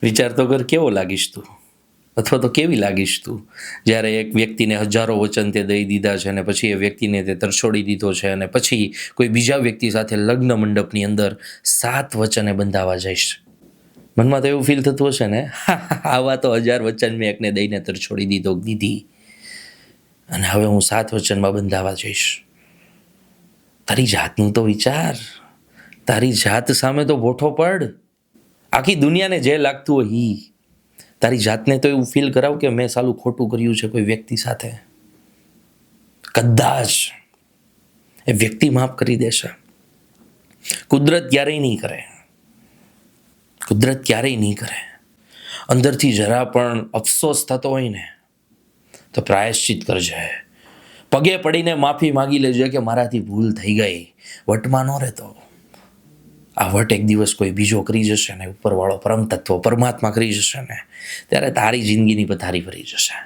વિચાર તો કર, કેવો લાગીશ તું, અથવા તો કેવી લાગીશ તું જ્યારે એક વ્યક્તિને હજારો વચન તે દઈ દીધા છે અને પછી એ વ્યક્તિને તે તરછોડી દીધો છે અને પછી કોઈ બીજા વ્યક્તિ સાથે લગ્ન મંડપની અંદર 7 વચને બંધાવા જઈશ. મનમાં તો એવું ફીલ થતું હશે ને, આવા તો 1000 વચન મેં એકને દઈને તરછોડી દીધી અને હવે હું 7 વચનમાં બંધાવા જઈશ. તારી જાતનું તો વિચાર, તારી જાત સામે તો ભોઠો પડ. આખી દુનિયાને જે લાગતું હોય ઈ, તારી જાતને તો એવું ફીલ કરાવ કે મેં સાલું ખોટું કર્યું છે કોઈ વ્યક્તિ સાથે. કદાચ એ વ્યક્તિ માફ કરી દેશે. કુદરત ક્યારેય નહીં કરે, કુદરત ક્યારેય નહીં કરે. અંદરથી જરા પણ અફસોસ થતો હોય ને તો પ્રાયશ્ચિત કરજે, પગે પડીને માફી માગી લેજે કે મારાથી ભૂલ થઈ ગઈ. વટમાં ન રહેતો. આ વટ એક દિવસ કોઈ બીજો કરી જશે ને, ઉપરવાળો પરમ તત્વ પરમાત્મા કરી જશે ને, ત્યારે તારી જિંદગીની પથારી ભરી જશે.